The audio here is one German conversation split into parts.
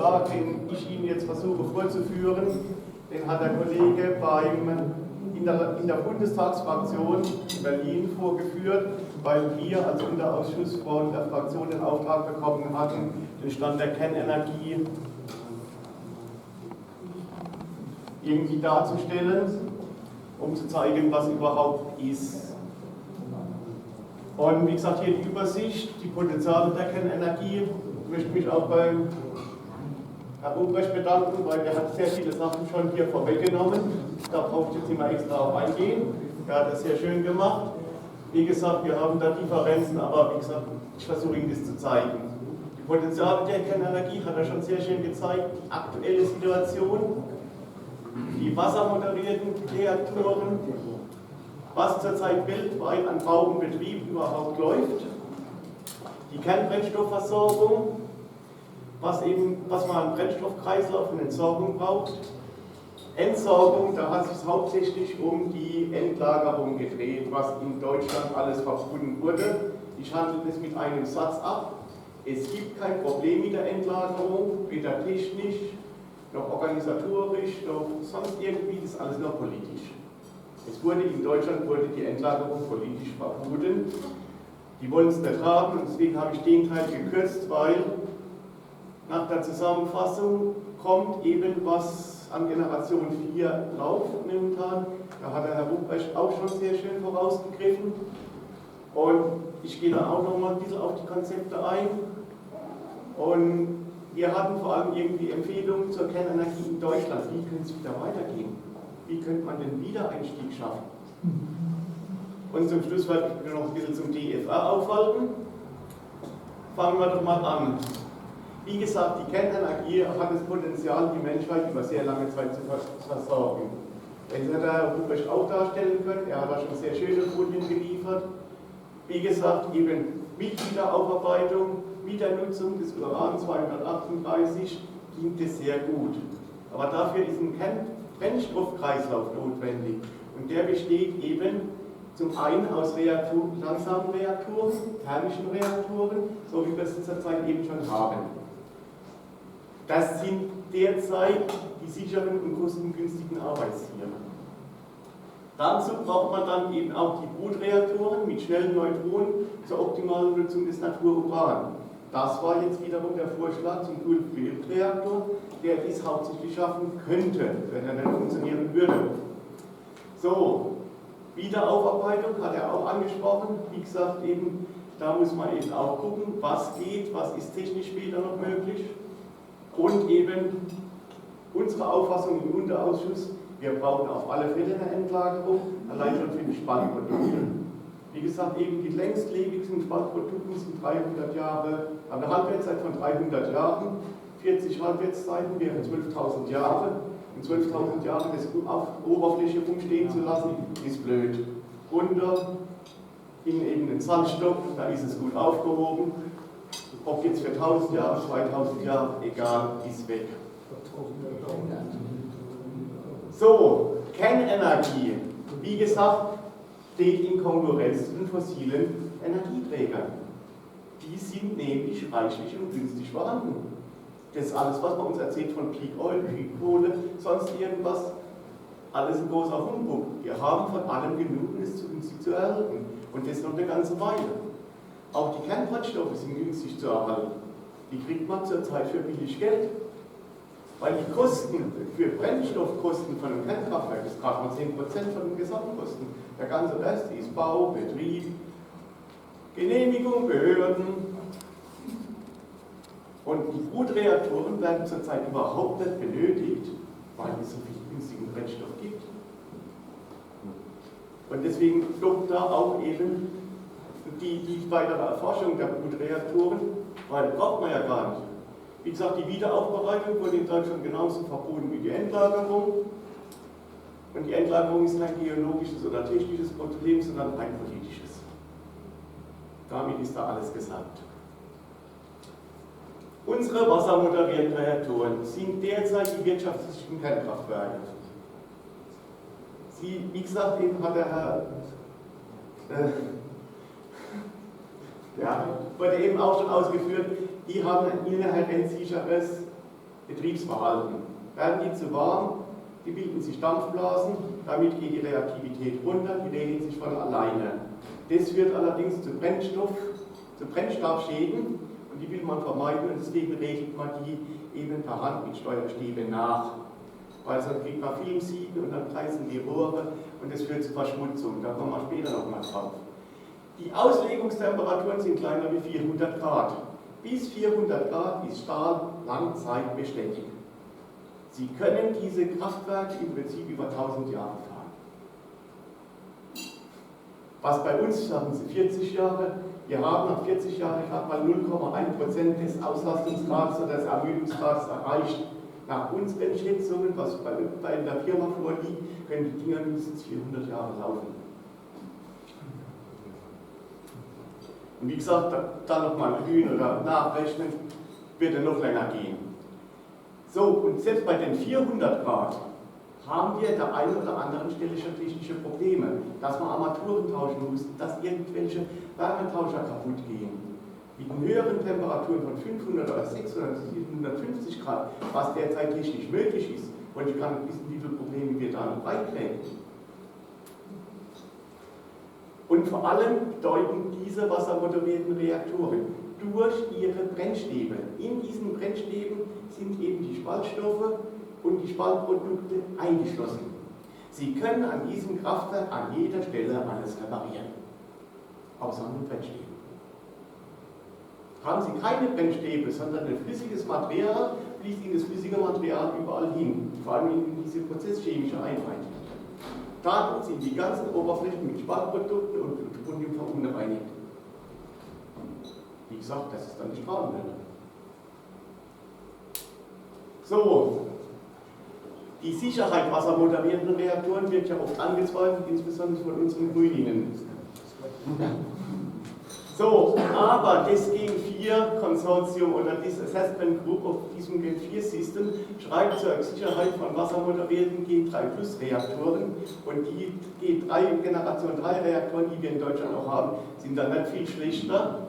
Vertrag, den ich Ihnen jetzt versuche vorzuführen, den hat der Kollege in der Bundestagsfraktion in Berlin vorgeführt, weil wir als Unterausschuss von der Fraktion den Auftrag bekommen hatten, den Stand der Kernenergie irgendwie darzustellen, um zu zeigen, was überhaupt ist. Und wie gesagt, hier die Übersicht, die Potenziale der Kernenergie. Ich möchte mich auch beim Herrn Ruprecht bedanken, weil er hat sehr viele Sachen schon hier vorweggenommen. Da brauche ich jetzt nicht mehr extra auf eingehen. Er hat das sehr schön gemacht. Wie gesagt, wir haben da Differenzen, aber wie gesagt, ich versuche Ihnen das zu zeigen. Die Potenziale der Kernenergie hat er schon sehr schön gezeigt. Die aktuelle Situation, die wassermoderierten Reaktoren, was zurzeit weltweit an Bau und Betrieb überhaupt läuft, die Kernbrennstoffversorgung, was man an Brennstoffkreislauf und Entsorgung braucht. Entsorgung, da hat es sich hauptsächlich um die Endlagerung gedreht, was in Deutschland alles verbunden wurde. Ich handle das mit einem Satz ab. Es gibt kein Problem mit der Endlagerung, weder technisch, noch organisatorisch, noch sonst irgendwie, das ist alles noch politisch. In Deutschland wurde die Endlagerung politisch verboten. Die wollen es nicht haben und deswegen habe ich den Teil gekürzt, weil nach der Zusammenfassung kommt eben was an Generation 4 läuft momentan. Da hat der Herr Ruprecht auch schon sehr schön vorausgegriffen. Und ich gehe dann auch noch mal ein bisschen auf die Konzepte ein. Und wir hatten vor allem irgendwie Empfehlungen zur Kernenergie in Deutschland. Wie könnte es wieder weitergehen? Wie könnte man den Wiedereinstieg schaffen? Und zum Schluss werde ich mir noch ein bisschen zum DFR aufhalten. Fangen wir doch mal an. Wie gesagt, die Kernenergie hat das Potenzial, die Menschheit über sehr lange Zeit zu versorgen. Das hätte der Herr Ruprecht auch darstellen können. Er hat da schon sehr schöne Folien geliefert. Wie gesagt, eben mit Wiederaufarbeitung, mit der Nutzung des Uran 238 ging es sehr gut. Aber dafür ist ein Brennstoffkreislauf notwendig. Und der besteht eben zum einen aus langsamen Reaktoren, thermischen Reaktoren, so wie wir es zurzeit eben schon haben. Das sind derzeit die sicheren und kostengünstigen Arbeitstiere. Dazu braucht man dann eben auch die Brutreaktoren mit schnellen Neutronen zur optimalen Nutzung des Natururan. Das war jetzt wiederum der Vorschlag zum Dual-Fuel-Reaktor, der dies hauptsächlich schaffen könnte, wenn er nicht funktionieren würde. So, Wiederaufarbeitung hat er auch angesprochen. Wie gesagt, eben, da muss man eben auch gucken, was geht, was ist technisch später noch möglich. Und eben unsere Auffassung im Unterausschuss, wir brauchen auf alle Fälle eine Endlagerung, allein schon für die Spannprodukte. Wie gesagt, eben die längstlebigsten Spannprodukte sind 300 Jahre, haben eine Halbwertszeit von 300 Jahren, 40 Halbwertszeiten wären 12.000 Jahre. In 12.000 Jahren das auf Oberfläche rumstehen zu lassen, ist blöd. Runter in eben den Sandstock, da ist es gut aufgehoben. Ob jetzt für 1000 Jahre, 2000 Jahre, egal, ist weg. So, Kernenergie, wie gesagt, steht in Konkurrenz zu den fossilen Energieträgern. Die sind nämlich reichlich und günstig vorhanden. Das ist alles, was man uns erzählt von Peak Oil, Peak Kohle, sonst irgendwas, alles ein großer Humbug. Wir haben von allem genug und es ist günstig zu erhalten. Und das noch eine ganze Weile. Auch die Kernbrennstoffe sind günstig zu erhalten. Die kriegt man zurzeit für billig Geld. Weil die Kosten für Brennstoffkosten von einem Kernkraftwerk ist gerade mal 10% von den Gesamtkosten. Der ganze Rest ist Bau, Betrieb, Genehmigung, Behörden. Und die Brutreaktoren werden zurzeit überhaupt nicht benötigt, weil es so viel günstigen Brennstoff gibt. Und deswegen stoppt da auch eben die weitere Erforschung der Brutreaktoren, weil braucht man ja gar nicht. Wie gesagt, die Wiederaufbereitung wurde in Deutschland genauso verboten wie die Endlagerung. Und die Endlagerung ist kein geologisches oder technisches Problem, sondern ein politisches. Damit ist da alles gesagt. Unsere wassermoderierten Reaktoren sind derzeit die wirtschaftlichen Kernkraftwerke. Wie gesagt, eben hat der Herr wurde eben auch schon ausgeführt, die haben ein inhärent sicheres Betriebsverhalten. Werden die zu warm, die bilden sich Dampfblasen, damit geht die Reaktivität runter, die regeln sich von alleine. Das führt allerdings zu Brennstoffschäden und die will man vermeiden und deswegen regelt man die eben per Hand mit Steuerstäben nach. Weil sonst kriegt man Filmsieden und dann reißen die Rohre und das führt zu Verschmutzung. Da kommen wir später nochmal drauf. Die Auslegungstemperaturen sind kleiner wie 400 Grad. Bis 400 Grad ist Stahl langzeitbeständig. Sie können diese Kraftwerke im Prinzip über 1000 Jahre fahren. Was bei uns, sagen Sie 40 Jahre, wir haben nach 40 Jahren gerade mal 0,1% des Auslastungsgrades oder des Ermüdungsgrades erreicht. Nach unseren Schätzungen, was bei der Firma vorliegt, können die Dinger mindestens 400 Jahre laufen. Und wie gesagt, da nochmal grün oder nachrechnen, wird er noch länger gehen. So, und selbst bei den 400 Grad haben wir an der einen oder anderen Stelle schon technische Probleme, dass man Armaturen tauschen muss, dass irgendwelche Wärmetauscher kaputt gehen. Mit höheren Temperaturen von 500 oder 600, 750 Grad, was derzeit technisch möglich ist, und ich kann nicht wissen, wie viele Probleme wir da noch beiträgen. Und vor allem bedeuten diese wassermoderierten Reaktoren durch ihre Brennstäbe. In diesen Brennstäben sind eben die Spaltstoffe und die Spaltprodukte eingeschlossen. Sie können an diesem Kraftwerk an jeder Stelle alles reparieren. Außer an den Brennstäben. Haben Sie keine Brennstäbe, sondern ein flüssiges Material, fließt Ihnen das flüssige Material überall hin, vor allem in diese prozesschemische Einheit. Dann sind die ganzen Oberflächen mit Spaltprodukten und Plutonium verunreinigt. Wie gesagt, das ist dann die Strahlenwelle. So, die Sicherheit wassermoderierender Reaktoren wird ja oft angezweifelt, insbesondere von unseren Grünen. So, aber das Gen4 Konsortium oder das Assessment Group of diesem Gen4 System schreibt zur Sicherheit von wassermoderierten Gen3+ Reaktoren und die Generation 3 Reaktoren, die wir in Deutschland auch haben, sind dann nicht viel schlechter.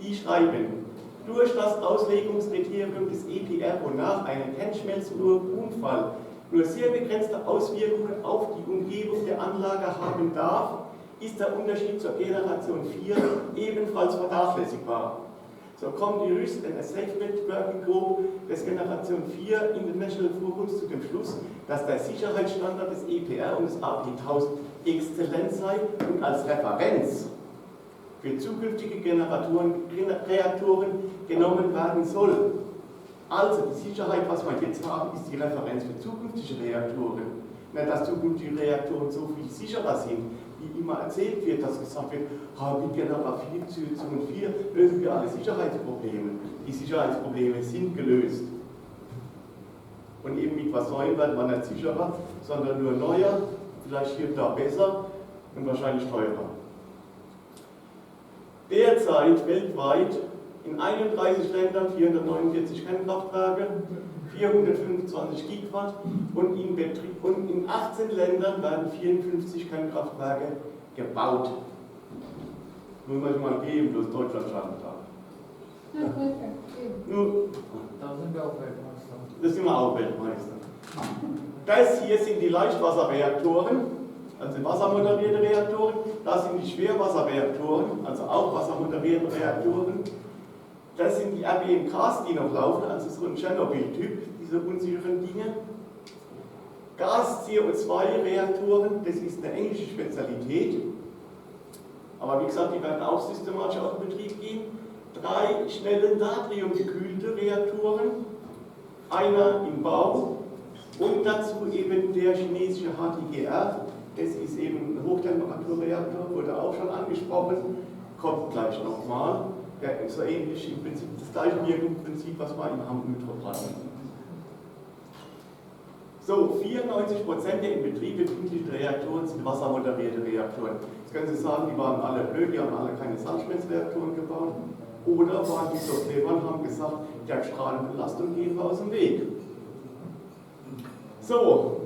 Die schreiben, durch das Auslegungskriterium des EPR, wonach ein Kernschmelzunfall nur sehr begrenzte Auswirkungen auf die Umgebung der Anlage haben darf, ist der Unterschied zur Generation 4 ebenfalls vernachlässigbar. So kommt die Risk and Assessment Working Group des Generation 4 International Forums zu dem Schluss, dass der Sicherheitsstandard des EPR und des AP1000 exzellent sei und als Referenz für zukünftige Reaktoren genommen werden soll. Also die Sicherheit, was wir jetzt haben, ist die Referenz für zukünftige Reaktoren. Nicht, dass zukünftige Reaktoren so viel sicherer sind, wie immer erzählt wird, dass gesagt wird, mit Generation 4 lösen wir alle Sicherheitsprobleme. Die Sicherheitsprobleme sind gelöst. Und eben mit was Neuem wird man nicht sicherer, sondern nur neuer, vielleicht hier und da besser und wahrscheinlich teurer. Derzeit weltweit in 31 Ländern 449 Kernkraftwerke, 425 Gigawatt und in 18 Ländern werden 54 Kernkraftwerke gebaut. Muss man sich mal geben, bloß Deutschland schafft da. Da sind wir auch Weltmeister. Das sind wir auch Weltmeister. Das hier sind die Leichtwasserreaktoren, also wassermoderierte Reaktoren. Das sind die Schwerwasserreaktoren, also auch wassermoderierte Reaktoren. Das sind die RBMKs, die noch laufen, also so ein Tschernobyl-Typ, diese unsicheren Dinge. Gas-CO2-Reaktoren, das ist eine englische Spezialität. Aber wie gesagt, die werden auch systematisch aus dem Betrieb gehen. 3 schnelle natriumgekühlte Reaktoren, einer im Bau und dazu eben der chinesische HTGR. Das ist eben ein Hochtemperaturreaktor, wurde auch schon angesprochen, kommt gleich nochmal. Der ist so ähnlich im Prinzip das gleiche Wirkungsprinzip, was wir in Hamm-Mythrop hatten. So, 94% der in Betrieb befindlichen Reaktoren sind wassermoderierte Reaktoren. Jetzt können Sie sagen, die waren alle blöd, die haben alle keine Sandschmelzreaktoren gebaut. Oder waren die so clever und haben gesagt, der Strahlenbelastung gehen wir aus dem Weg. So,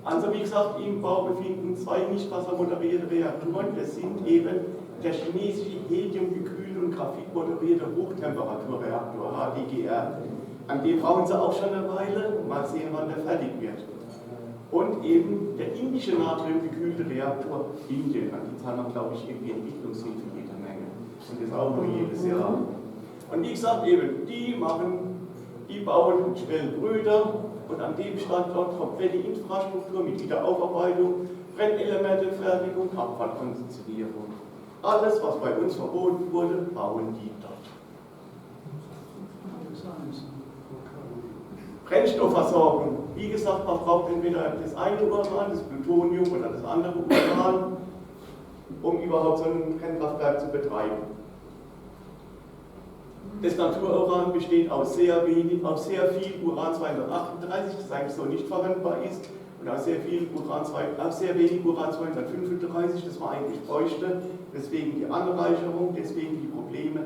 also wie gesagt, im Bau befinden 2 nicht wassermoderierte Reaktoren. Das sind eben der chinesische heliumgekühlte und graphitmoderierte Hochtemperaturreaktor, HDGR. An dem brauchen sie auch schon eine Weile. Mal sehen, wann der fertig wird. Und eben der indische natriumgekühlte Reaktor Indien. An die zahlen wir, glaube ich, irgendwie Entwicklungshilfe jeder Menge. Und das auch nur jedes Jahr. Und wie gesagt, eben, die bauen schnell Brüder und an dem Standort komplette Infrastruktur mit Wiederaufarbeitung, Brennelementefertigung, Abfallkonditionierung. Alles, was bei uns verboten wurde, bauen die dort. Brennstoffversorgung. Wie gesagt, man braucht entweder das eine Uran, das Plutonium oder das andere Uran, um überhaupt so ein Brennkraftwerk zu betreiben. Das Natururan besteht aus sehr viel Uran-238, das eigentlich so nicht verwendbar ist, und aus sehr wenig Uran-235, das man eigentlich bräuchte. Deswegen die Anreicherung, deswegen die Probleme,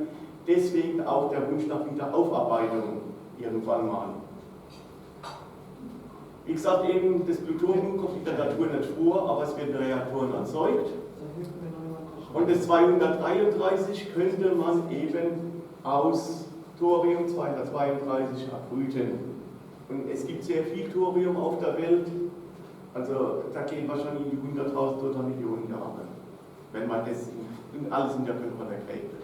deswegen auch der Wunsch nach Wiederaufarbeitung irgendwann mal. Wie gesagt, eben das Plutonium kommt in der Natur nicht vor, aber es wird in Reaktoren erzeugt. Und das 233 könnte man eben aus Thorium-232 erbrüten. Und es gibt sehr viel Thorium auf der Welt, also da gehen wahrscheinlich in die 100.000 oder Millionen Jahre, wenn man das alles in der Kontrolle kriegt.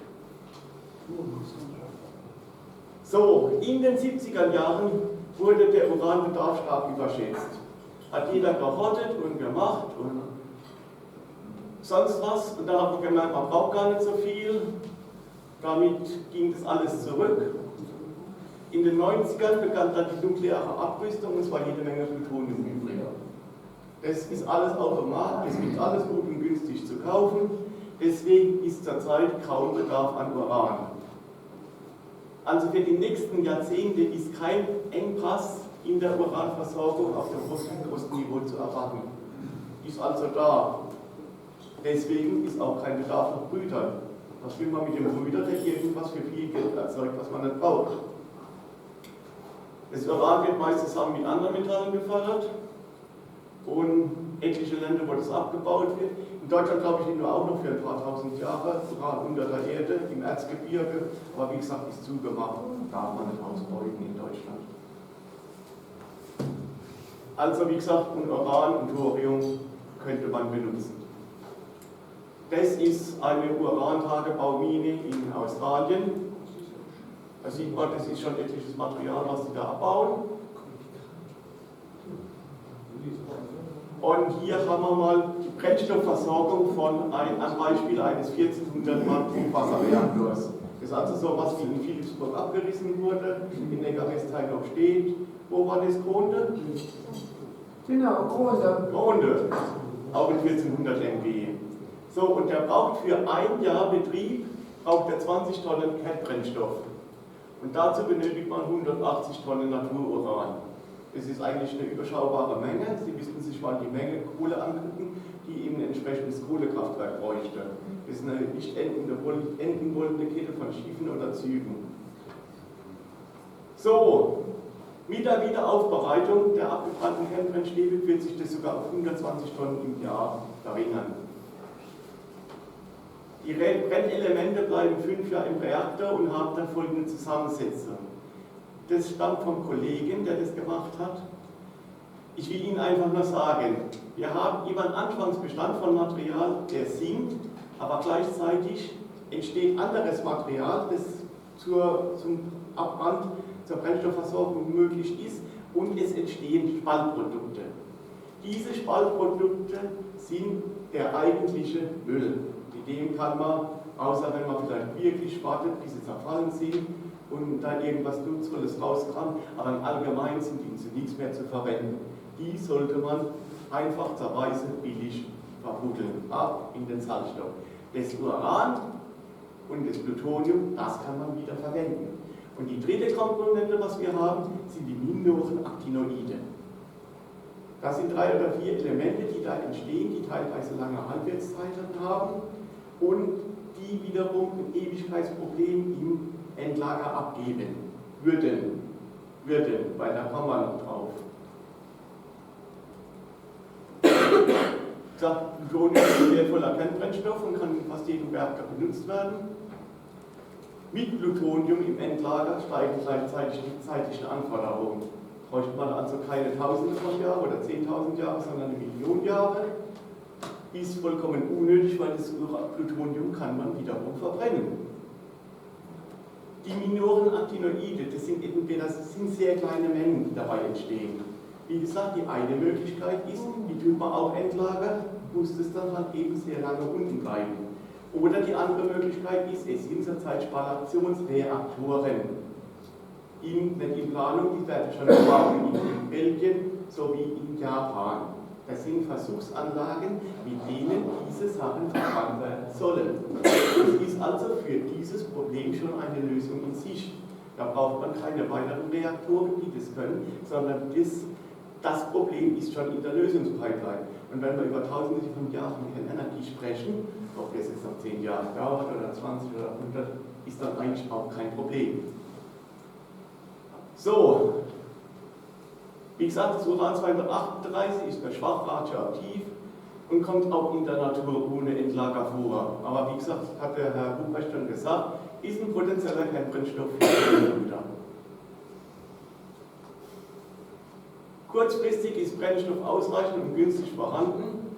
So, in den 70er Jahren wurde der Uranbedarf stark überschätzt. Hat jeder gehortet und gemacht und sonst was. Und da hat man gemerkt, man braucht gar nicht so viel. Damit ging das alles zurück. In den 90ern begann dann die nukleare Abrüstung und es war jede Menge Plutonium übrig. Das ist alles auf dem Markt, es gibt alles gut und günstig zu kaufen. Deswegen ist zurzeit kaum Bedarf an Uran. Also für die nächsten Jahrzehnte ist kein Engpass in der Uranversorgung auf dem Kostenniveau zu erwarten. Ist also da. Deswegen ist auch kein Bedarf nach Brüdern. Was will man mit dem Brüder, der irgendwas für viel Geld erzeugt, was man nicht braucht? Das Uran wird meist zusammen mit anderen Metallen gefördert und etliche Länder, wo das abgebaut wird. In Deutschland, glaube ich, liegen wir auch noch für ein paar tausend Jahre Uran unter der Erde, im Erzgebirge, aber wie gesagt, ist zugemacht, darf man nicht ausbeuten in Deutschland. Also wie gesagt, Uran und Thorium könnte man benutzen. Das ist eine Urantagebaumine in Australien. Da sieht man, das ist schon etliches Material, was sie da abbauen. Und hier haben wir mal die Brennstoffversorgung am Beispiel eines 1400 Mann Wasserreaktors. Das ist also so was, wie in Philipsburg abgerissen wurde, in Neckarwestheim noch steht. Wo war das? Gronde? Genau, Gronde. Auch mit 1400 MW. So, und der braucht für ein Jahr Betrieb braucht er 20 Tonnen Brennstoff. Und dazu benötigt man 180 Tonnen Natururan. Das ist eigentlich eine überschaubare Menge. Sie müssten sich mal die Menge Kohle angucken, die eben ein entsprechendes Kohlekraftwerk bräuchte. Das ist eine nicht enden wollende Kette von Schiffen oder Zügen. So, mit der Wiederaufbereitung der abgebrannten Kernbrennstäbe wird sich das sogar auf 120 Tonnen im Jahr verringern. Die Brennelemente bleiben 5 Jahre im Reaktor und haben dann folgende Zusammensetzung. Das stammt vom Kollegen, der das gemacht hat. Ich will Ihnen einfach nur sagen, wir haben immer einen Anfangsbestand von Material, der sinkt, aber gleichzeitig entsteht anderes Material, das zum Abbrand, zur Brennstoffversorgung möglich ist, und es entstehen Spaltprodukte. Diese Spaltprodukte sind der eigentliche Müll. Mit dem kann man, außer wenn man vielleicht wirklich wartet, bis sie zerfallen sind und dann irgendwas Nutzvolles rauskramt, aber im Allgemeinen sind die zu nichts mehr zu verwenden. Die sollte man einfach zerreißen, billig verbuddeln, ab in den Salzstoff. Das Uran und das Plutonium, das kann man wieder verwenden. Und die dritte Komponente, was wir haben, sind die minoren Actinoide. Das sind 3 oder 4 Elemente, die da entstehen, die teilweise lange Halbwertszeiten haben und die wiederum ein Ewigkeitsproblem im Endlager abgeben würden, weil da kommen wir noch drauf. Plutonium ist ein wertvoller Kernbrennstoff und kann in fast jedem Reaktor benutzt werden. Mit Plutonium im Endlager steigen gleichzeitig die zeitlichen Anforderungen. Bräuchte man also keine Tausende von Jahren oder 10.000 Jahre, sondern 1.000.000 Jahre. Ist vollkommen unnötig, weil das Plutonium kann man wiederum verbrennen. Die minoren Actinoide, das sind sehr kleine Mengen, die dabei entstehen. Wie gesagt, die eine Möglichkeit ist, die tut man auch entlagern, muss es dann halt eben sehr lange unten bleiben. Oder die andere Möglichkeit ist, es sind zurzeit Spallationsreaktoren. Nicht in Planung, die werden schon gebaut in Belgien sowie in Japan. Das sind Versuchsanlagen, mit denen diese Sachen verbrannt werden sollen. Das ist also für dieses Problem schon eine Lösung in sich. Da braucht man keine weiteren Reaktoren, die das können, sondern das Problem ist schon in der Lösungspipeline. Und wenn wir über Tausende von Jahren Kernenergie sprechen, ob das jetzt noch 10 Jahre dauert oder 20 oder 100, ist dann eigentlich auch kein Problem. So, wie gesagt, das Uran-238 ist nur schwach radioaktiv und kommt auch in der Natur ohne Endlager vor. Aber wie gesagt, hat der Herr Ruprecht schon gesagt, ist ein potenzieller Kernbrennstoff für die Brüder. Kurzfristig ist Brennstoff ausreichend und günstig vorhanden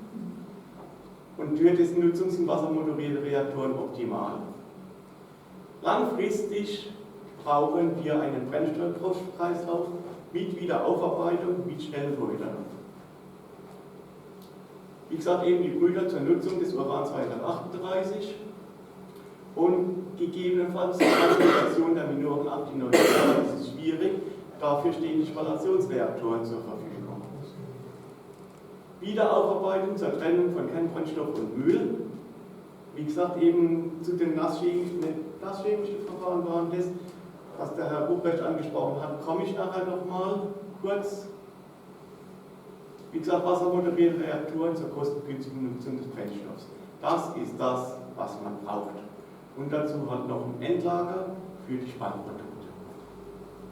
und für dessen Nutzung sind wassermotorierte Reaktoren optimal. Langfristig brauchen wir einen Brennstoffkreislauf mit Wiederaufarbeitung, mit Schnellbrüdern. Wie gesagt, eben die Brüder zur Nutzung des Uran-238 und gegebenenfalls die Transmutation der minoren Actinoide. Das ist schwierig, dafür stehen die Spallationsreaktoren zur Verfügung. Wiederaufarbeitung zur Trennung von Kernbrennstoff und Müll. Wie gesagt, eben zu den nasschemischen Verfahren waren das, was der Herr Ruprecht angesprochen hat, komme ich nachher nochmal kurz. Wie gesagt, wassermoderierte Reaktoren zur kostengünstigen Nutzung des Brennstoffs. Das ist das, was man braucht. Und dazu halt noch ein Endlager für die Spannprodukte.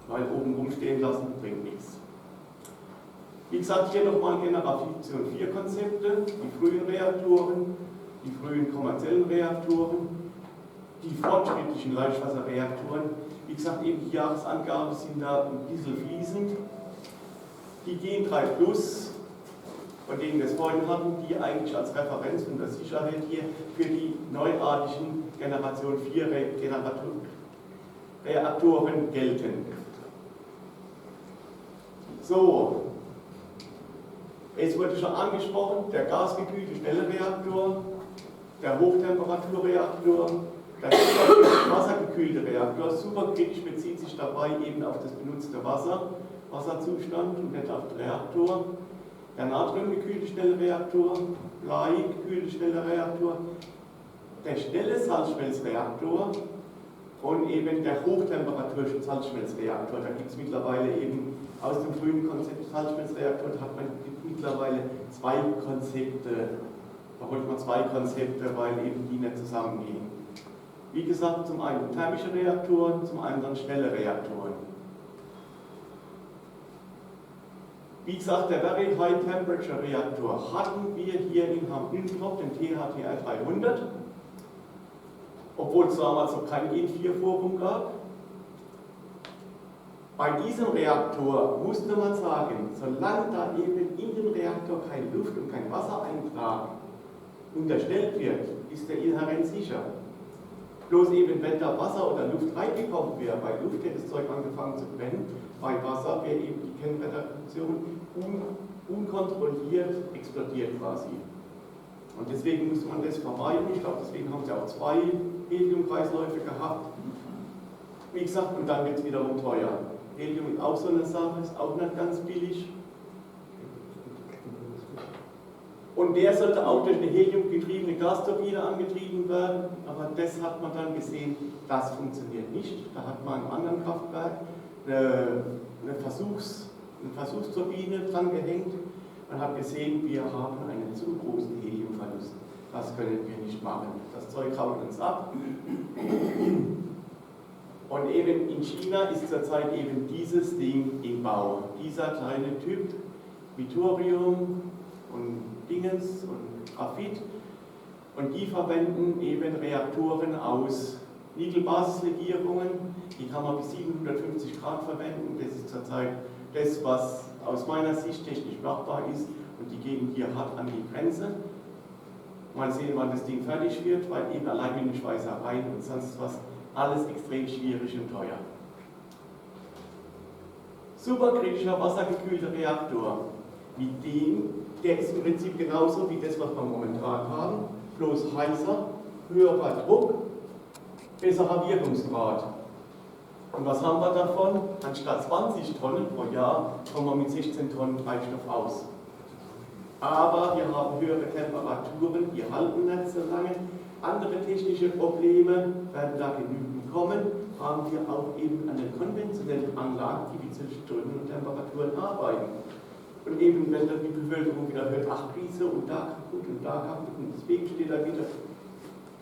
Weil oben rumstehen lassen bringt nichts. Wie gesagt, hier nochmal Generation 4 Konzepte, die frühen Reaktoren, die frühen kommerziellen Reaktoren, die fortschrittlichen Leichtwasserreaktoren. Wie gesagt, eben die Jahresangaben sind da ein bisschen fließend. Die Gen 3 Plus, von denen wir es vorhin hatten, die eigentlich als Referenz und als Sicherheit hier für die neuartigen Generation 4 Reaktoren gelten. So, es wurde schon angesprochen, der gasgekühlte Schnellreaktor, der Hochtemperaturreaktor, der wassergekühlte Reaktor. Superkritisch bezieht sich dabei eben auf das benutzte Wasserzustand und nicht auf den Reaktor. Der natriumgekühlte Schnellreaktor, Blei-gekühlte Schnellreaktor, der schnelle Salzschmelzreaktor und eben der Hochtemperatur-Salzschmelzreaktor. Da gibt es mittlerweile eben aus dem frühen Konzept Salzschmelzreaktor, da hat man mittlerweile zwei Konzepte, da holt man zwei Konzepte, weil eben die nicht zusammengehen. Wie gesagt, zum einen thermische Reaktoren, zum anderen schnelle Reaktoren. Wie gesagt, der Very High Temperature Reaktor hatten wir hier in Hamm-Hildrop, den THTR 300, obwohl es damals noch kein Gen 4 Forum gab. Bei diesem Reaktor musste man sagen, solange da eben in den Reaktor keine Luft und kein Wassereintrag unterstellt wird, ist der inhärent sicher. Bloß eben, wenn da Wasser oder Luft reingekommen wäre, bei Luft hätte das Zeug angefangen zu brennen, bei Wasser wäre eben die Kernreduktion unkontrolliert explodiert quasi. Und deswegen musste man das vermeiden. Ich glaube, deswegen haben sie auch zwei Heliumkreisläufe gehabt. Wie gesagt, und dann wird es wiederum teuer. Helium ist auch so eine Sache, ist auch nicht ganz billig. Und der sollte auch durch eine heliumgetriebene Gasturbine angetrieben werden, aber das hat man dann gesehen, das funktioniert nicht. Da hat man einem anderen Kraftwerk eine Versuchsturbine dran gehängt und hat gesehen, wir haben einen zu großen Heliumverlust. Das können wir nicht machen. Das Zeug haut uns ab. Und eben in China ist zurzeit eben dieses Ding im Bau. Dieser kleine Typ mit Thorium und Dingens und Graphit. Und die verwenden eben Reaktoren aus Nigelbasislegierungen, die kann man bis 750 Grad verwenden. Das ist zurzeit das, was aus meiner Sicht technisch machbar ist, und die gehen hier hart an die Grenze. Mal sehen, wann das Ding fertig wird, weil eben allein mit den Schweißereien und sonst was alles extrem schwierig und teuer. Superkritischer wassergekühlter Reaktor. Mit dem, der ist im Prinzip genauso wie das, was wir momentan haben, bloß heißer, höherer Druck, besserer Wirkungsgrad. Und was haben wir davon? Anstatt 20 Tonnen pro Jahr kommen wir mit 16 Tonnen Treibstoff aus. Aber wir haben höhere Temperaturen, die halten nicht so lange. Andere technische Probleme werden da genügend kommen. Haben wir auch eben an den konventionellen Anlagen, die zwischen Strömen und Temperaturen arbeiten. Und eben, wenn dann die Bevölkerung wieder hört, ach, Krise und da kaputt und da kaputt, und deswegen steht da wieder,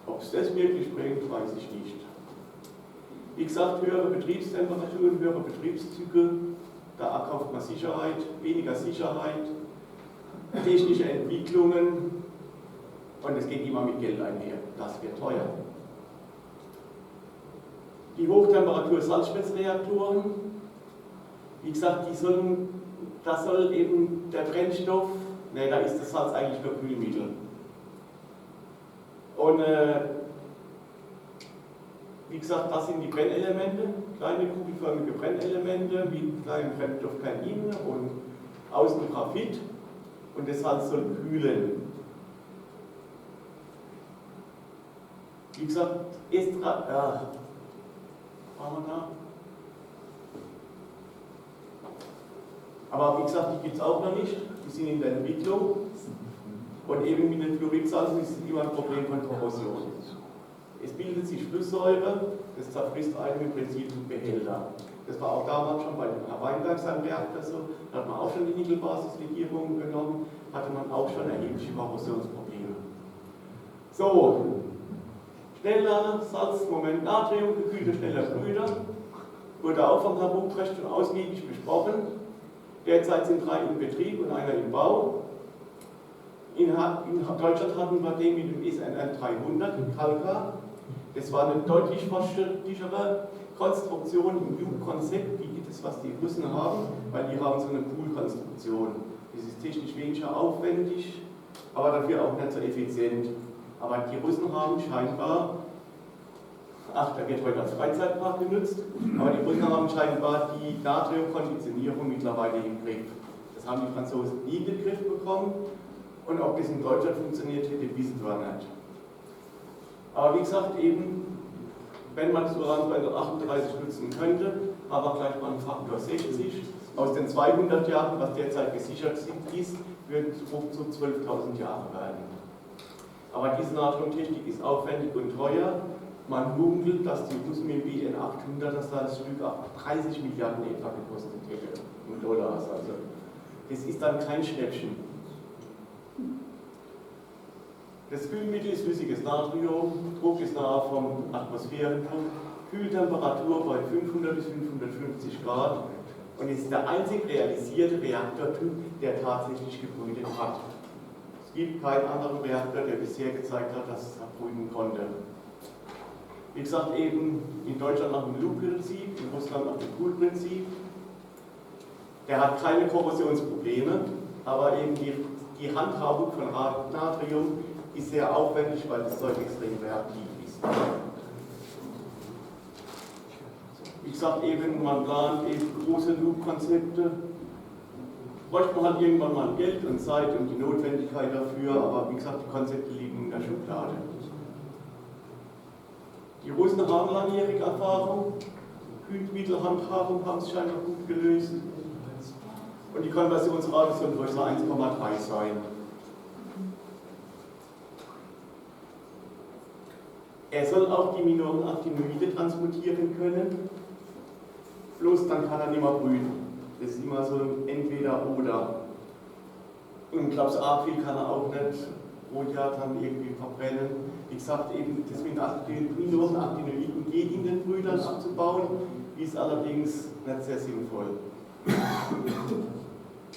ob es das wirklich bringt, weiß ich nicht. Wie gesagt, höhere Betriebstemperaturen, höhere Betriebszyklen, da erkauft man Sicherheit, weniger Sicherheit, technische Entwicklungen, und es geht immer mit Geld einher. Das wird teuer. Die Hochtemperatur-Salzspritzreaktoren, wie gesagt, da soll eben der Brennstoff, da ist das Salz eigentlich nur Kühlmittel. Und wie gesagt, das sind die Brennelemente, kleine kugelförmige Brennelemente mit kleinem Brennstoff kein Innen und außen Graphit, und das Salz soll kühlen. Wie gesagt, aber wie gesagt, die gibt es auch noch nicht, die sind in der Entwicklung. Und eben mit den Fluoridsalzen ist es immer ein Problem von Korrosion. Es bildet sich Flusssäure, das zerfrisst einem im Prinzip einen Behälter. Das war auch damals schon bei dem Weinbergsanreaktor so, da hat man auch schon die Nickelbasislegierungen genommen, hatte man auch schon erhebliche Korrosionsprobleme. So, schneller Salz, Moment Natrium, gekühlte schneller Brüder, wurde auch vom Herrn Ruprecht schon ausgiebig besprochen. Derzeit sind 3 in Betrieb und einer im Bau. In Deutschland hatten wir den mit dem SNR 300 in Kalkar. Das war eine deutlich fortschrittlichere Konstruktion im Loop-Konzept, wie das, was die Russen haben, weil die haben so eine Pool-Konstruktion. Das ist technisch weniger aufwendig, aber dafür auch nicht so effizient. Aber die Russen haben scheinbar, da wird heute als Freizeitpark genutzt, aber die Russen haben scheinbar die Natriumkonditionierung mittlerweile im Griff. Das haben die Franzosen nie in den Griff bekommen, und ob das in Deutschland funktioniert hätte, wissen wir nicht. Aber wie gesagt, eben, wenn man das Uran 238 nutzen könnte, haben wir gleich mal einen Faktor 60. Aus den 200 Jahren, was derzeit gesichert ist, würden es ruckzuck 12.000 Jahre werden. Aber diese Natriumtechnik ist aufwendig und teuer. Man munkelt, dass die Russen mit dem BN 800 das Stück ab 30 Milliarden etwa gekostet hätte, in Dollars. Also, das ist dann kein Schnäppchen. Das Kühlmittel ist flüssiges Natrium, Druck ist nahe vom Atmosphärendruck, Kühltemperatur bei 500 bis 550 Grad, und ist der einzig realisierte Reaktortyp, der tatsächlich gebrütet hat. Es gibt keinen anderen Reaktor, der bisher gezeigt hat, dass es brüten konnte. Wie gesagt, eben in Deutschland nach dem Loop-Prinzip, in Russland nach dem Pool-Prinzip. Der hat keine Korrosionsprobleme, aber eben die Handhabung von Natrium ist sehr aufwendig, weil das Zeug extrem reaktiv ist. Wie gesagt, eben, man plant eben große Loop-Konzepte. Bräuchte man halt irgendwann mal Geld und Zeit und die Notwendigkeit dafür, aber wie gesagt, die Konzepte liegen in der Schublade. Die Russen haben langjährige Erfahrung, Kühlmittelhandhabung haben es scheinbar gut gelöst, und die Konversionsrate soll größer 1,3 sein. Er soll auch die minoren Actinoide transmutieren können, bloß dann kann er nicht mehr brüten. Das ist immer so ein Entweder-Oder. Und ich glaube, so arg viel kann er auch nicht pro Jahr dann irgendwie verbrennen. Wie gesagt, eben das mit minoren Actinoiden geht in den Brüdern abzubauen, ist allerdings nicht sehr sinnvoll.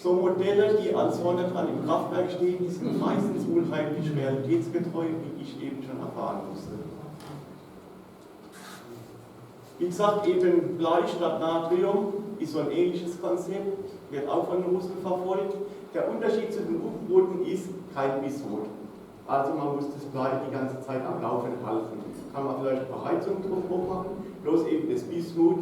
So Modelle, die als vorne dran im Kraftwerk stehen, die sind meistens unheimlich realitätsgetreu, wie ich eben schon erfahren musste. Wie gesagt, eben Blei statt Natrium ist so ein ähnliches Konzept, wird auch von Russen verfolgt. Der Unterschied zu den U-Booten ist kein Bissrot. Also man muss das Blei die ganze Zeit am Laufen halten. Kann man vielleicht eine Beheizung drumherum machen, bloß eben das Bismut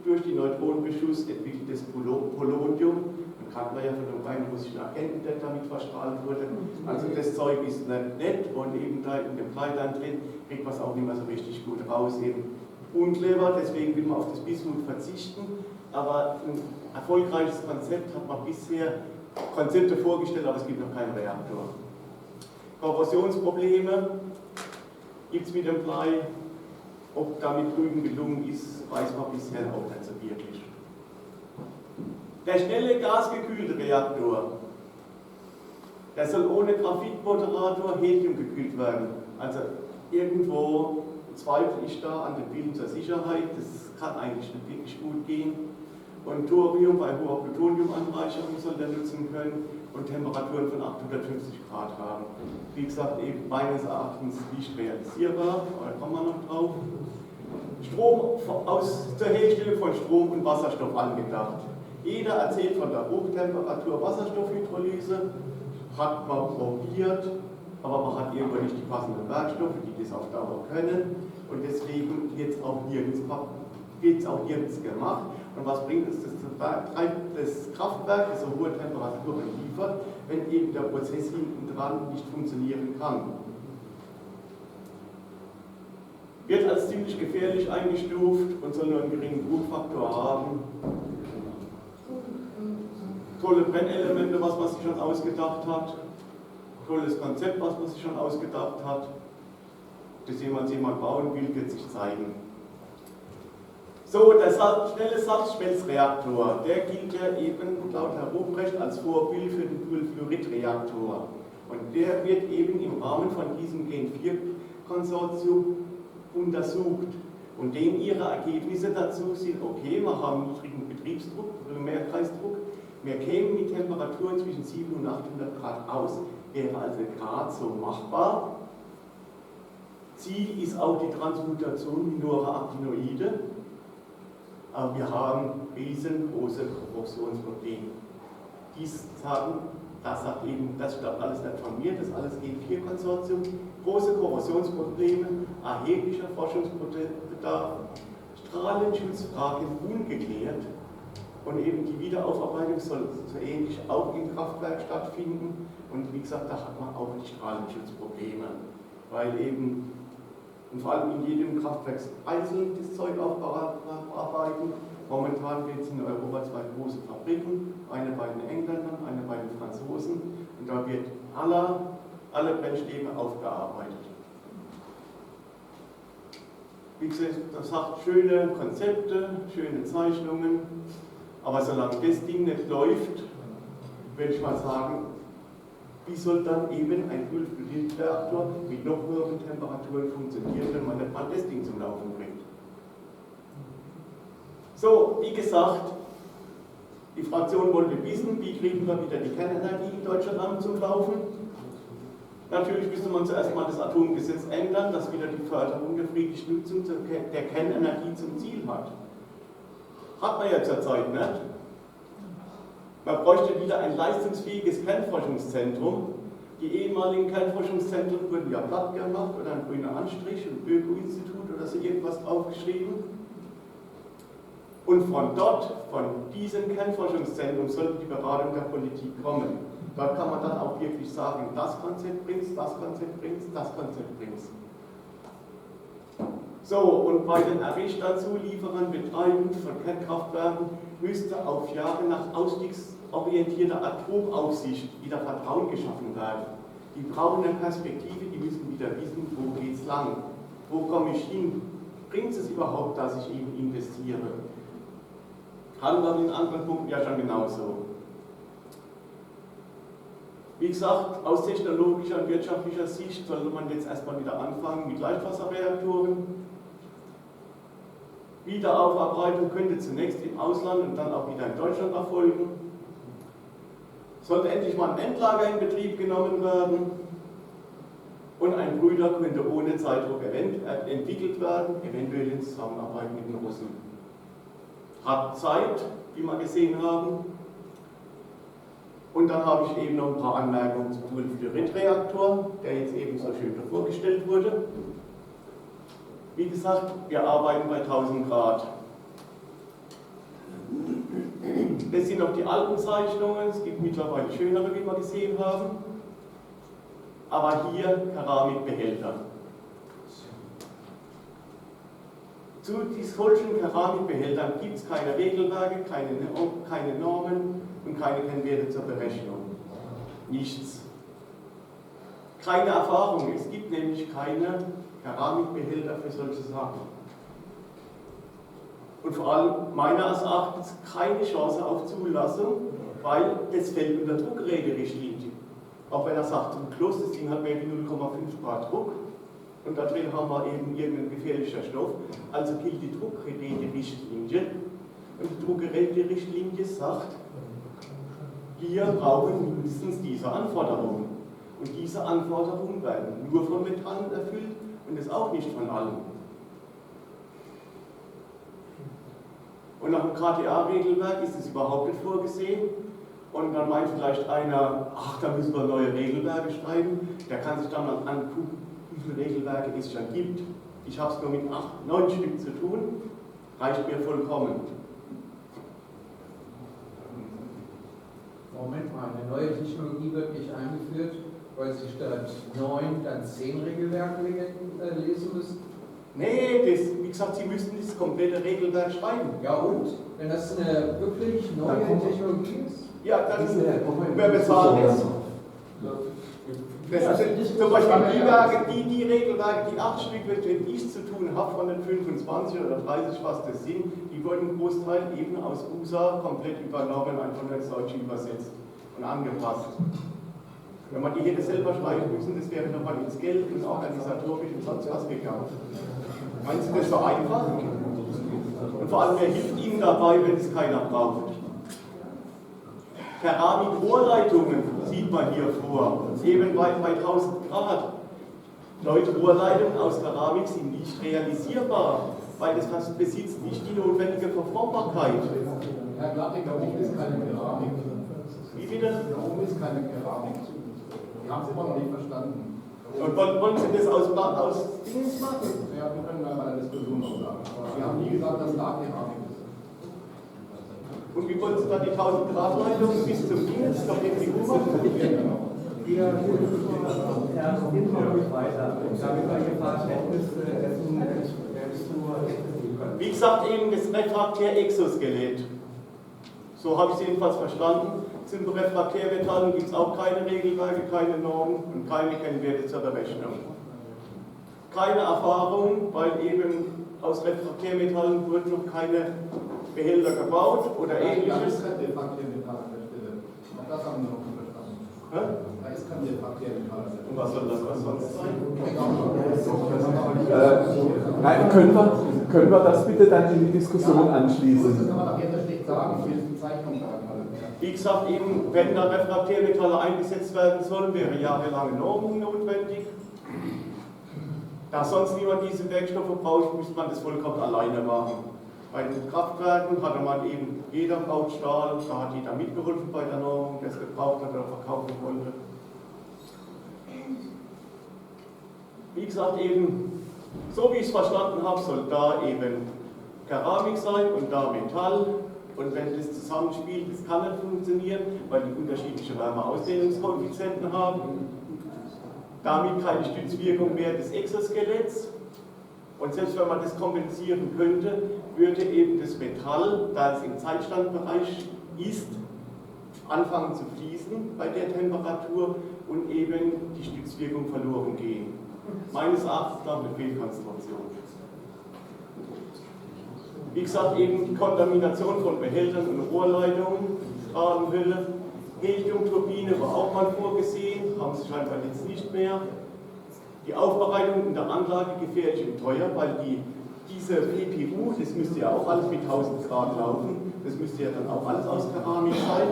durch die Neutronenbeschuss entwickelt das Polonium. Man kann ja von einem reinen russischen Agenten, der damit verstrahlt wurde. Also das Zeug ist nicht nett und eben da in dem Blei dann drin kriegt man es auch nicht mehr so richtig gut raus. Eben unclever, deswegen will man auf das Bismut verzichten. Aber ein erfolgreiches Konzept hat man bisher Konzepte vorgestellt, aber es gibt noch keinen Reaktor. Korrosionsprobleme gibt es mit dem Blei. Ob damit drüben gelungen ist, weiß man bisher auch nicht so wirklich. Der schnelle gasgekühlte Reaktor, der soll ohne Graphitmoderator Helium gekühlt werden. Also irgendwo zweifle ich da an den Willen zur Sicherheit, das kann eigentlich nicht wirklich gut gehen. Und Thorium bei hoher Plutoniumanreicherung soll der nutzen können und Temperaturen von 850 Grad haben. Wie gesagt, eben meines Erachtens nicht realisierbar, aber da kommen wir noch drauf. Strom zur Herstellung von Strom und Wasserstoff angedacht. Jeder erzählt von der Hochtemperatur Wasserstoffhydrolyse, hat man probiert, aber man hat irgendwo nicht die passenden Werkstoffe, die das auf Dauer können. Und deswegen wird es auch nirgends gemacht. Und was bringt es, das Kraftwerk, das so hohe Temperaturen liefert, wenn eben der Prozess hinten dran nicht funktionieren kann? Wird als ziemlich gefährlich eingestuft und soll nur einen geringen Druckfaktor haben. Tolle Brennelemente, was man sich schon ausgedacht hat. Tolles Konzept, was man sich schon ausgedacht hat. Das jemand bauen will, wird sich zeigen. So, der schnelle Salzschmelzreaktor, der gilt ja eben laut Herr Ruprecht als Vorbild für den Dual-Fluorid-Reaktor. Und der wird eben im Rahmen von diesem Gen4-Konsortium untersucht. Und denen ihre Ergebnisse dazu sind, okay, wir haben niedrigen Betriebsdruck, Primärkreisdruck, wir kämen mit Temperaturen zwischen 700 und 800 Grad aus. Wäre also gerade so machbar. Ziel ist auch die Transmutation minorer Actinoide. Aber wir haben riesengroße Korrosionsprobleme. Das stammt alles nicht von mir, das alles Gen4-Konsortium. Große Korrosionsprobleme, erheblicher Forschungsbedarf, Strahlenschutzfragen ungeklärt. Und eben die Wiederaufarbeitung soll so ähnlich auch im Kraftwerk stattfinden. Und wie gesagt, da hat man auch die Strahlenschutzprobleme. Weil eben, und vor allem in jedem Kraftwerk einzeln das Zeug aufarbeiten. Momentan gibt es in Europa 2 große Fabriken, eine bei den Engländern, eine bei den Franzosen. Und da wird alle Brennstäbe aufgearbeitet. Wie gesagt, das hat schöne Konzepte, schöne Zeichnungen. Aber solange das Ding nicht läuft, würde ich mal sagen, wie soll dann eben ein Dual-Fluorid-Reaktor mit noch höheren Temperaturen funktionieren, wenn man nicht mal das Ding zum Laufen bringt? So, wie gesagt, die Fraktion wollte wissen, wie kriegen wir wieder die Kernenergie in Deutschland zum Laufen. Natürlich müsste man zuerst mal das Atomgesetz ändern, das wieder die Förderung der friedlichen Nutzung der Kernenergie zum Ziel hat. Hat man ja zurzeit nicht. Man bräuchte wieder ein leistungsfähiges Kernforschungszentrum. Die ehemaligen Kernforschungszentren wurden ja platt gemacht oder ein grüner Anstrich, ein Öko-Institut oder so irgendwas draufgeschrieben. Und von dort, von diesem Kernforschungszentrum, sollte die Beratung der Politik kommen. Dort kann man dann auch wirklich sagen, das Konzept bringt's, das Konzept bringt's, das Konzept bringt's. So, und bei den Errichtungszulieferern, Betreibern von Kernkraftwerken müsste auf Jahre nach ausstiegsorientierter Atomaufsicht wieder Vertrauen geschaffen werden. Die brauchen eine Perspektive, die müssen wieder wissen, wo geht's lang, wo komme ich hin, bringt es überhaupt, dass ich eben investiere. Haben wir in anderen Punkten ja schon genauso. Wie gesagt, aus technologischer und wirtschaftlicher Sicht sollte man jetzt erstmal wieder anfangen mit Leichtwasserreaktoren. Wiederaufarbeitung könnte zunächst im Ausland und dann auch wieder in Deutschland erfolgen. Sollte endlich mal ein Endlager in Betrieb genommen werden. Und ein Brüder könnte ohne Zeitdruck entwickelt werden, eventuell in Zusammenarbeit mit den Russen. Hat Zeit, wie wir gesehen haben. Und dann habe ich eben noch ein paar Anmerkungen zum Fluorid-Reaktor, der jetzt eben so schön vorgestellt wurde. Wie gesagt, wir arbeiten bei 1000 Grad. Das sind noch die alten Zeichnungen, es gibt mittlerweile schönere, wie wir gesehen haben. Aber hier Keramikbehälter. Zu solchen Keramikbehältern gibt es keine Regelwerke, keine Normen und keine Kennwerte zur Berechnung. Nichts. Keine Erfahrung. Es gibt nämlich keine Keramikbehälter für solche Sachen. Und vor allem meines Erachtens keine Chance auf Zulassung, weil das fällt unter Druckregerichtlinie. Auch wenn er sagt, zum Schluss, das Ding hat mehr wie 0,5 Bar Druck und da drin haben wir eben irgendein gefährlicher Stoff. Also gilt die Druckregerichtlinie. Und die Druckregerichtlinie sagt, wir brauchen mindestens diese Anforderungen. Und diese Anforderungen werden nur von Metallen erfüllt und das auch nicht von allen. Und nach dem KTA-Regelwerk ist es überhaupt nicht vorgesehen. Und dann meint vielleicht einer, ach, da müssen wir neue Regelwerke schreiben. Der kann sich dann mal angucken, wie viele Regelwerke es schon gibt. Ich habe es nur mit 8, 9 Stück zu tun, reicht mir vollkommen. Moment mal, eine neue Technologie wird nicht eingeführt, weil Sie statt 9 dann 10 Regelwerke lesen müssen? Nee, wie gesagt, Sie müssten das komplette Regelwerk schreiben. Ja und? Wenn das eine wirklich neue Technologie ist? Ja, dann wer bezahlt ist. Das sind zum Beispiel die Regelwerke, die 8 Stück, wenn ich zu tun habe, von den 25 oder 30, was das sind, die wurden im Großteil eben aus USA komplett übernommen, einfach ins Deutsche übersetzt und angepasst. Wenn man die hätte selber schreiben müssen, das wäre nochmal ins Geld und organisatorisch und sonst was gegangen. Meinst du das so einfach? Und vor allem, wer hilft Ihnen dabei, wenn es keiner braucht? Keramikrohrleitungen sieht man hier vor, eben bei 1000 Grad. Leute, Rohrleitungen aus Keramik sind nicht realisierbar, weil das besitzt nicht die notwendige Verformbarkeit. Herr Glattig, da oben ist keine Keramik. Wie bitte? Da oben ist keine Keramik. Die haben es immer noch nicht verstanden. Und wollen Sie das aus Dings machen? Ja, wir können mal bei der Diskussion noch sagen. Aber Sie haben nie gesagt, dass da Keramik ist. Und wie wollen Sie dann die 1000 Grad Leitung bis zum Ding? Das ist doch jetzt die Uhr. Wir informieren weiter, damit wir Ihr Verständnis Wie gesagt, eben das Refraktär-Exoskelett. So habe ich es jedenfalls verstanden. Zum Refraktärmetallen gibt es auch keine Regelwerke, keine Normen und keine Kennwerte zur Berechnung. Keine Erfahrung, weil eben aus Refraktärmetallen wurden noch keine Behälter gebaut oder ähnliches. Da ist kein Refraktärmetall an der Stelle. Auch das haben wir noch nicht verstanden. Da ist kein Refraktärmetall an der Stelle. Und was soll das sonst sein? Nein, können wir das bitte dann in die Diskussion anschließen? Das kann man doch jetzt nicht sagen, ich will die Zeichnung sagen. Wie gesagt, eben, wenn da Refraktärmetalle eingesetzt werden sollen, wäre jahrelange Normung notwendig. Da sonst niemand diese Werkstoffe braucht, müsste man das vollkommen alleine machen. Bei den Kraftwerken hatte man eben, jeder braucht Stahl, da hat jeder mitgeholfen bei der Normung, der es gebraucht hat oder verkaufen wollte. Wie gesagt, eben, so wie ich es verstanden habe, soll da eben Keramik sein und da Metall. Und wenn das zusammenspielt, das kann nicht funktionieren, weil die unterschiedliche Wärmeausdehnungskoeffizienten haben. Damit keine Stützwirkung mehr des Exoskeletts. Und selbst wenn man das kompensieren könnte, würde eben das Metall, da es im Zeitstandbereich ist, anfangen zu fließen bei der Temperatur und eben die Stützwirkung verloren gehen. Meines Erachtens nach eine Fehlkonstruktion. Wie gesagt, eben die Kontamination von Behältern und Rohrleitungen, Strahlenhülle, Heliumturbine war auch mal vorgesehen, haben sie scheinbar jetzt nicht mehr. Die Aufbereitung in der Anlage gefährlich und teuer, weil diese PPU, das müsste ja auch alles mit 1000 Grad laufen, das müsste ja dann auch alles aus Keramik sein.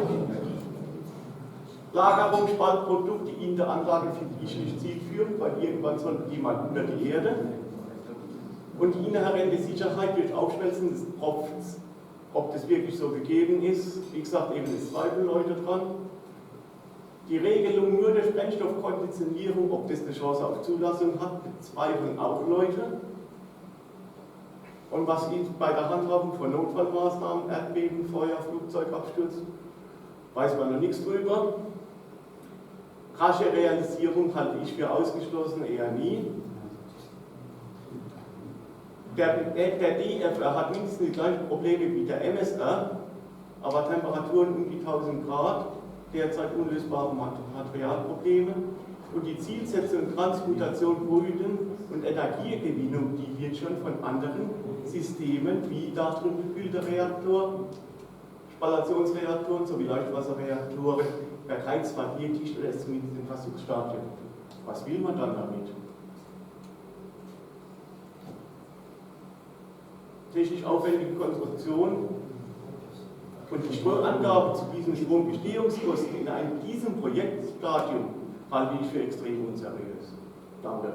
Lagerung, Spaltprodukte in der Anlage finde ich nicht zielführend, weil irgendwann soll jemand unter die Erde. Und die inhärente Sicherheit durch Aufschmelzen des Tropfens, ob das wirklich so gegeben ist, wie gesagt, eben es zweifeln Leute dran. Die Regelung nur durch Brennstoffkonditionierung, ob das eine Chance auf Zulassung hat, bezweifeln auch Leute. Und was bei der Handhabung von Notfallmaßnahmen, Erdbeben, Feuer, Flugzeugabsturz, weiß man noch nichts drüber. Rasche Realisierung halte ich für ausgeschlossen, eher nie. Der DFR hat mindestens die gleichen Probleme wie der MSR, aber Temperaturen um die 1000 Grad, derzeit unlösbare Materialprobleme und die Zielsetzung Transmutation, Brüten und Energiegewinnung, die wird schon von anderen Systemen wie daruntergekühlter Reaktor, Spallationsreaktoren sowie Leichtwasserreaktoren bereits verwirklicht oder ist zumindest im Versuchsstadium. Was will man dann damit? Technisch aufwendige Konstruktion und die Stromangabe zu diesen Stromgestehungskosten in diesem Projektstadium halte ich für extrem unseriös. Danke.